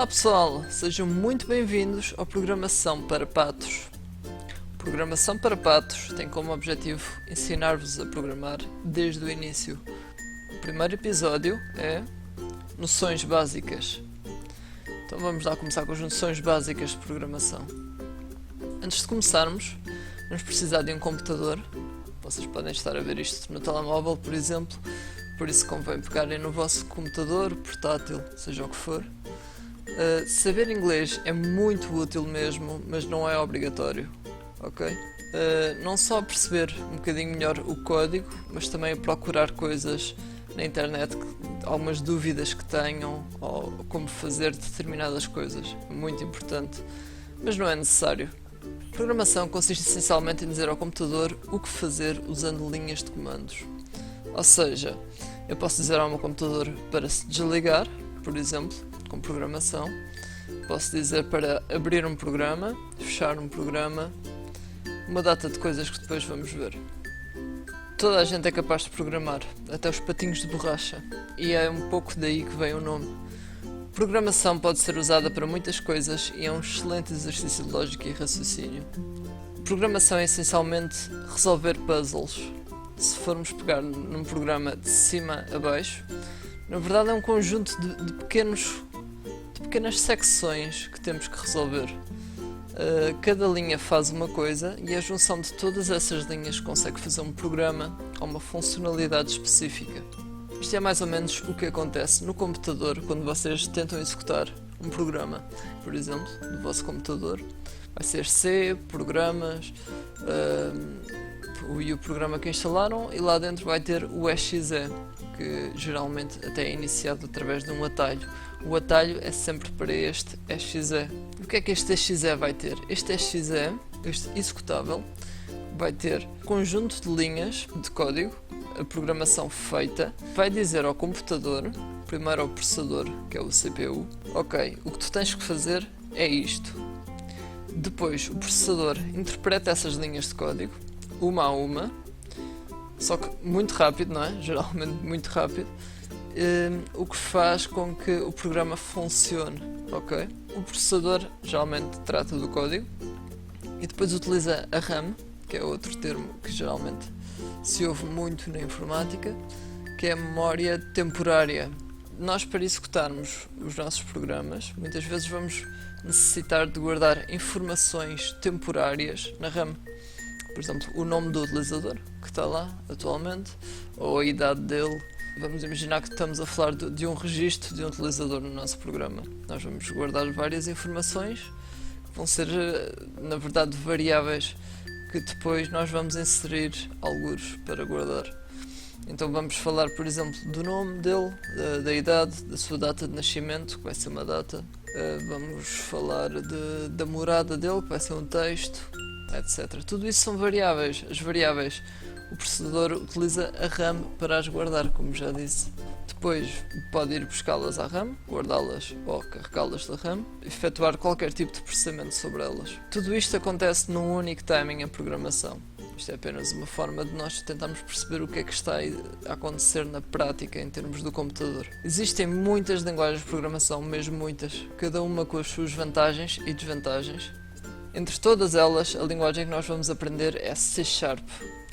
pessoal, sejam muito bem-vindos ao Programação para Patos. Programação para Patos tem como objetivo ensinar-vos a programar desde o início. O primeiro episódio é Noções Básicas. Então vamos lá começar com as noções básicas de programação. Antes de começarmos, vamos precisar de um computador. Vocês podem estar a ver isto no telemóvel, por exemplo, por isso convém pegarem no vosso computador, portátil, seja o que for. Saber inglês é muito útil mesmo, mas não é obrigatório, ok? Não só perceber um bocadinho melhor o código, mas também procurar coisas na internet, algumas dúvidas que tenham, ou como fazer determinadas coisas. É muito importante, mas não é necessário. Programação consiste essencialmente em dizer ao computador o que fazer usando linhas de comandos. Ou seja, eu posso dizer ao meu computador para se desligar, por exemplo, com programação. Posso dizer para abrir um programa, fechar um programa, uma data de coisas que depois vamos ver. Toda a gente é capaz de programar, até os patinhos de borracha, e é um pouco daí que vem o nome. Programação pode ser usada para muitas coisas e é um excelente exercício de lógica e raciocínio. Programação é essencialmente resolver puzzles. Se formos pegar num programa de cima a baixo, na verdade é um conjunto de pequenas secções que temos que resolver. Cada linha faz uma coisa e a junção de todas essas linhas consegue fazer um programa ou uma funcionalidade específica. Isto é mais ou menos o que acontece no computador quando vocês tentam executar um programa, por exemplo, no vosso computador. Vai ser C, programas, e o programa que instalaram, e lá dentro vai ter o exe, que geralmente até é iniciado através de um atalho. O atalho é sempre para este exe. O que é que este exe vai ter? Este exe, este executável, vai ter um conjunto de linhas de código, a programação feita, vai dizer ao computador, primeiro ao processador, que é o CPU, ok, o que tu tens que fazer é isto. Depois o processador interpreta essas linhas de código, uma a uma, só que muito rápido, não é? Geralmente muito rápido, o que faz com que o programa funcione, ok? O processador geralmente trata do código e depois utiliza a RAM, que é outro termo que geralmente se ouve muito na informática, que é a memória temporária. Nós, para executarmos os nossos programas, muitas vezes vamos necessitar de guardar informações temporárias na RAM. Por exemplo, o nome do utilizador, que está lá atualmente, ou a idade dele. Vamos imaginar que estamos a falar de um registro de um utilizador no nosso programa. Nós vamos guardar várias informações, que vão ser, na verdade, variáveis, que depois nós vamos inserir algures para guardar. Então vamos falar, por exemplo, do nome dele, da idade, da sua data de nascimento, que vai ser uma data. Vamos falar da morada dele, que vai ser um texto, etc. Tudo isso são variáveis. As variáveis, o processador utiliza a RAM para as guardar, como já disse. Depois pode ir buscá-las à RAM, guardá-las ou carregá-las da RAM, efetuar qualquer tipo de processamento sobre elas. Tudo isto acontece num único timing em programação. Isto é apenas uma forma de nós tentarmos perceber o que é que está a acontecer na prática em termos do computador. Existem muitas linguagens de programação, mesmo muitas, cada uma com as suas vantagens e desvantagens. Entre todas elas, a linguagem que nós vamos aprender é C#,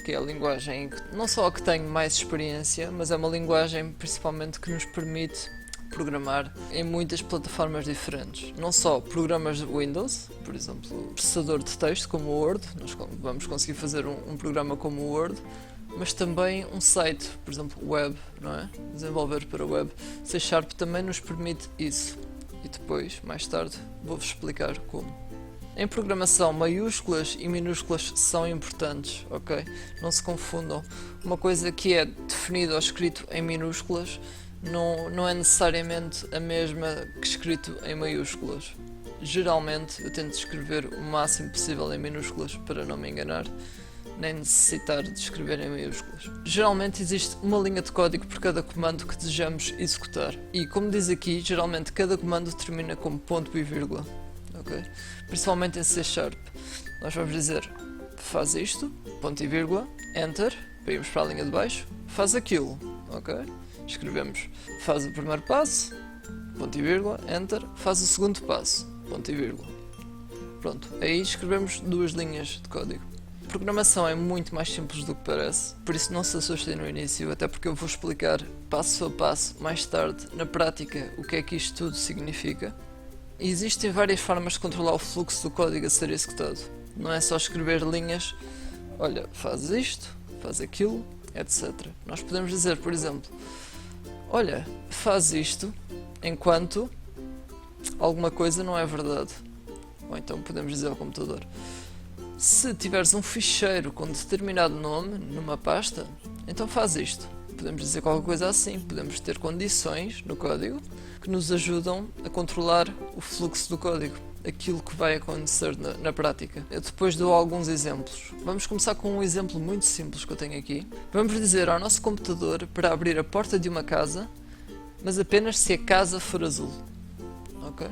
que é a linguagem não só que tenho mais experiência, mas é uma linguagem principalmente que nos permite programar em muitas plataformas diferentes. Não só programas de Windows, por exemplo, processador de texto como o Word, nós vamos conseguir fazer um programa como o Word, mas também um site, por exemplo, web, não é? Desenvolver para web. C# também nos permite isso. E depois, mais tarde, vou-vos explicar como. Em programação, maiúsculas e minúsculas são importantes, ok? Não se confundam. Uma coisa que é definida ou escrito em minúsculas não é necessariamente a mesma que escrito em maiúsculas. Geralmente eu tento escrever o máximo possível em minúsculas para não me enganar, nem necessitar de escrever em maiúsculas. Geralmente existe uma linha de código por cada comando que desejamos executar. E como diz aqui, geralmente cada comando termina com ponto e vírgula. Okay? Principalmente em C#. Nós vamos dizer, faz isto, ponto e vírgula, enter, para irmos para a linha de baixo, faz aquilo, ok? Escrevemos, faz o primeiro passo, ponto e vírgula, enter, faz o segundo passo, ponto e vírgula. Pronto, aí escrevemos 2 linhas de código. A programação é muito mais simples do que parece, por isso não se assustem no início, até porque eu vou explicar passo a passo, mais tarde, na prática, o que é que isto tudo significa. E existem várias formas de controlar o fluxo do código a ser executado. Não é só escrever linhas, olha, faz isto, faz aquilo, etc. Nós podemos dizer, por exemplo, olha, faz isto enquanto alguma coisa não é verdade. Ou então podemos dizer ao computador, se tiveres um ficheiro com determinado nome numa pasta, então faz isto. Podemos dizer qualquer coisa assim, podemos ter condições no código que nos ajudam a controlar o fluxo do código, aquilo que vai acontecer na prática. Eu depois dou alguns exemplos. Vamos começar com um exemplo muito simples que eu tenho aqui. Vamos dizer ao nosso computador para abrir a porta de uma casa, mas apenas se a casa for azul. Ok?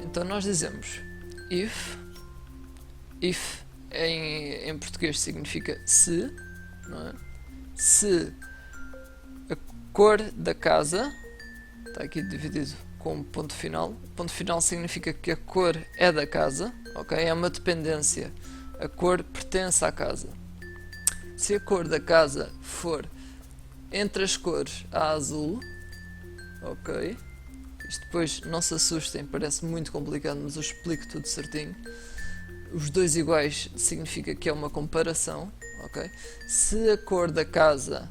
Então nós dizemos if em português significa se, não é? Se a cor da casa, está aqui dividido com ponto final significa que a cor é da casa, ok? É uma dependência, a cor pertence à casa. Se a cor da casa for entre as cores a azul, ok? Isto depois não se assustem, parece muito complicado, mas eu explico tudo certinho. Os dois iguais significa que é uma comparação, ok? Se a cor da casa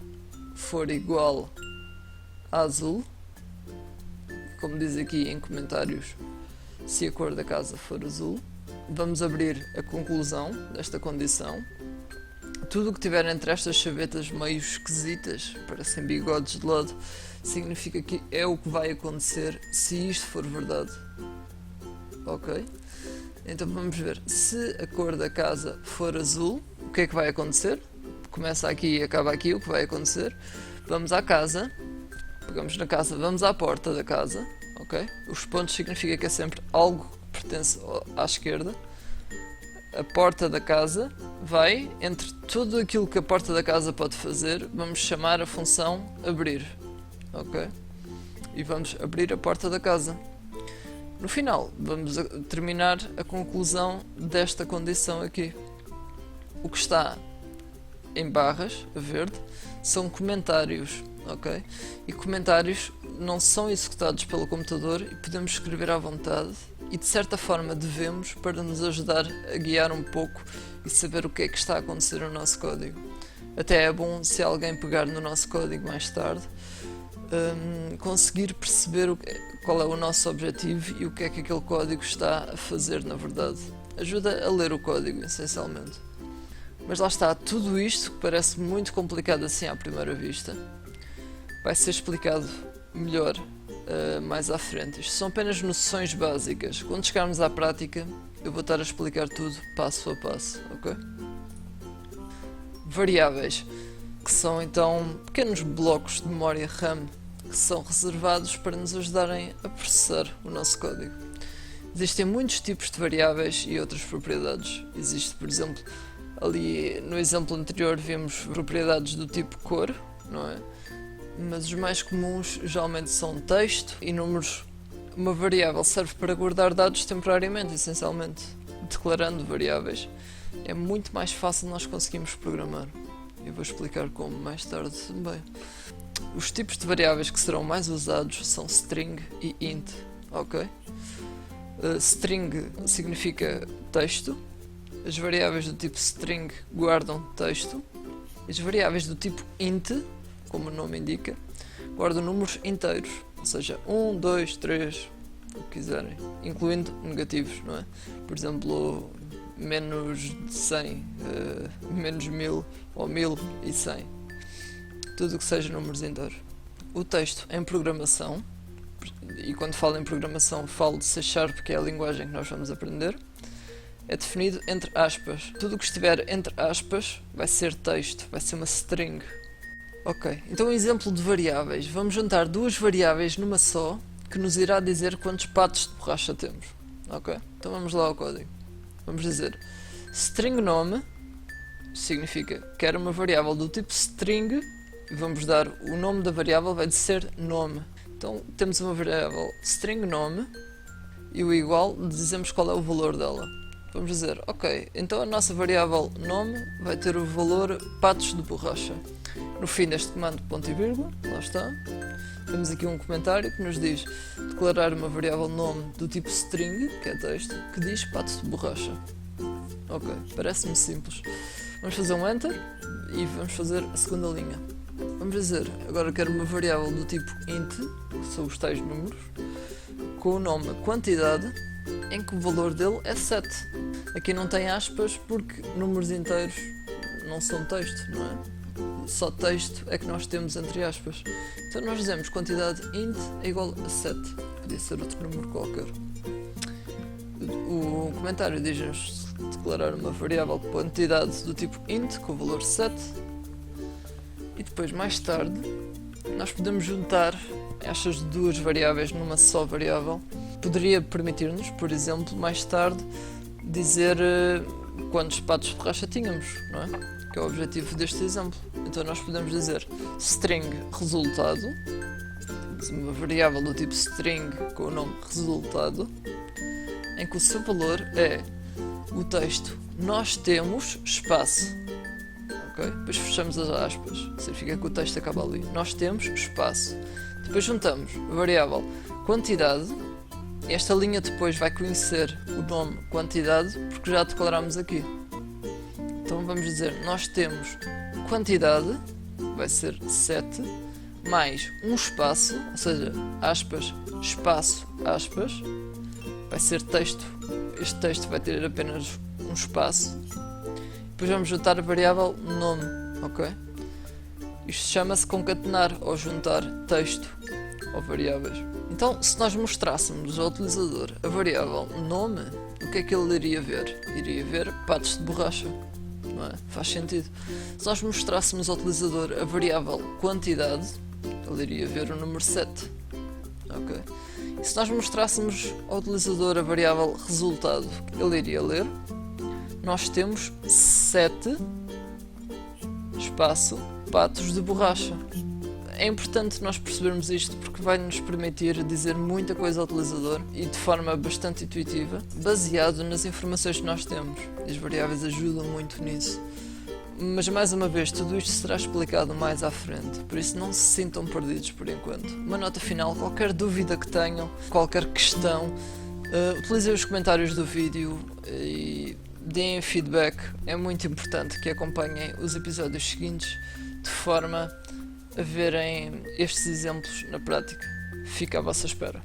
for igual a azul, como diz aqui em comentários, se a cor da casa for azul, vamos abrir a conclusão desta condição. Tudo o que tiver entre estas chavetas meio esquisitas, parecem bigodes de lado, significa que é o que vai acontecer se isto for verdade. Ok? Então vamos ver, se a cor da casa for azul, o que é que vai acontecer? Começa aqui e acaba aqui, o que vai acontecer? Vamos à casa, pegamos na casa, vamos à porta da casa, ok? Os pontos significa que é sempre algo que pertence à esquerda. A porta da casa vai, entre tudo aquilo que a porta da casa pode fazer, vamos chamar a função abrir, ok? E vamos abrir a porta da casa. No final, vamos terminar a conclusão desta condição aqui. O que está em barras, a verde, são comentários, ok? E comentários não são executados pelo computador e podemos escrever à vontade e de certa forma devemos para nos ajudar a guiar um pouco e saber o que é que está a acontecer no nosso código. Até é bom se alguém pegar no nosso código mais tarde, conseguir perceber qual é o nosso objetivo e o que é que aquele código está a fazer na verdade. Ajuda a ler o código, essencialmente. Mas lá está, tudo isto que parece muito complicado assim à primeira vista, vai ser explicado melhor mais à frente. Isto são apenas noções básicas. Quando chegarmos à prática, eu vou estar a explicar tudo passo a passo, ok? Variáveis, que são então pequenos blocos de memória RAM que são reservados para nos ajudarem a processar o nosso código. Existem muitos tipos de variáveis e outras propriedades. Existe, por exemplo, ali no exemplo anterior vimos propriedades do tipo cor, não é? Mas os mais comuns geralmente são texto e números. Uma variável serve para guardar dados temporariamente, essencialmente, declarando variáveis. É muito mais fácil nós conseguirmos programar. Eu vou explicar como mais tarde também. Os tipos de variáveis que serão mais usados são string e int, ok? String significa texto. As variáveis do tipo string guardam texto. As variáveis do tipo int, como o nome indica, guardam números inteiros, ou seja, 1, 2, 3, o que quiserem, incluindo negativos, não é? Por exemplo, menos 100, menos 1000 ou 1100. Tudo o que seja números inteiros. O texto em programação, e quando falo em programação falo de C#, que é a linguagem que nós vamos aprender, é definido entre aspas. Tudo o que estiver entre aspas vai ser texto, vai ser uma string. Ok, então um exemplo de variáveis. Vamos juntar duas variáveis numa só, que nos irá dizer quantos patos de borracha temos. Ok, então vamos lá ao código. Vamos dizer string nome, significa que era uma variável do tipo string, e vamos dar o nome da variável, vai ser nome. Então temos uma variável string nome e o igual, dizemos qual é o valor dela. Vamos dizer, ok, então a nossa variável nome vai ter o valor patos de borracha. No fim deste comando, ponto e vírgula, lá está. Temos aqui um comentário que nos diz declarar uma variável nome do tipo string, que é texto, que diz patos de borracha. Ok, parece-me simples. Vamos fazer um enter e vamos fazer a segunda linha. Vamos dizer, agora quero uma variável do tipo int, que são os tais números, com o nome quantidade, em que o valor dele é 7. Aqui não tem aspas porque números inteiros não são texto, não é? Só texto é que nós temos entre aspas. Então nós dizemos quantidade int é igual a 7. Podia ser outro número qualquer. O comentário diz-nos declarar uma variável quantidade do tipo int com o valor 7. E depois, mais tarde, nós podemos juntar estas duas variáveis numa só variável. Poderia permitir-nos, por exemplo, mais tarde, dizer quantos patos de borracha tínhamos, não é? Que é o objetivo deste exemplo. Então nós podemos dizer string resultado, temos uma variável do tipo string com o nome resultado, em que o seu valor é o texto nós temos espaço. Okay? Depois fechamos as aspas, significa que o texto acaba ali. Nós temos espaço. Depois juntamos a variável quantidade. Esta linha depois vai conhecer o nome quantidade porque já declaramos aqui. Então vamos dizer, nós temos quantidade, vai ser 7, mais um espaço, ou seja, aspas, espaço, aspas, vai ser texto. Este texto vai ter apenas um espaço. Depois vamos juntar a variável nome, ok? Isto chama-se concatenar ou juntar texto ou variáveis. Então, se nós mostrássemos ao utilizador a variável nome, o que é que ele iria ver? Iria ver patos de borracha, não é? Faz sentido. Se nós mostrássemos ao utilizador a variável quantidade, ele iria ver o número 7, ok? E se nós mostrássemos ao utilizador a variável resultado, ele iria ler nós temos 7 espaço patos de borracha. É importante nós percebermos isto porque vai nos permitir dizer muita coisa ao utilizador e de forma bastante intuitiva, baseado nas informações que nós temos. As variáveis ajudam muito nisso. Mas mais uma vez, tudo isto será explicado mais à frente, por isso não se sintam perdidos por enquanto. Uma nota final, qualquer dúvida que tenham, qualquer questão, utilizem os comentários do vídeo e deem feedback. É muito importante que acompanhem os episódios seguintes de forma a verem estes exemplos na prática. Fica à vossa espera.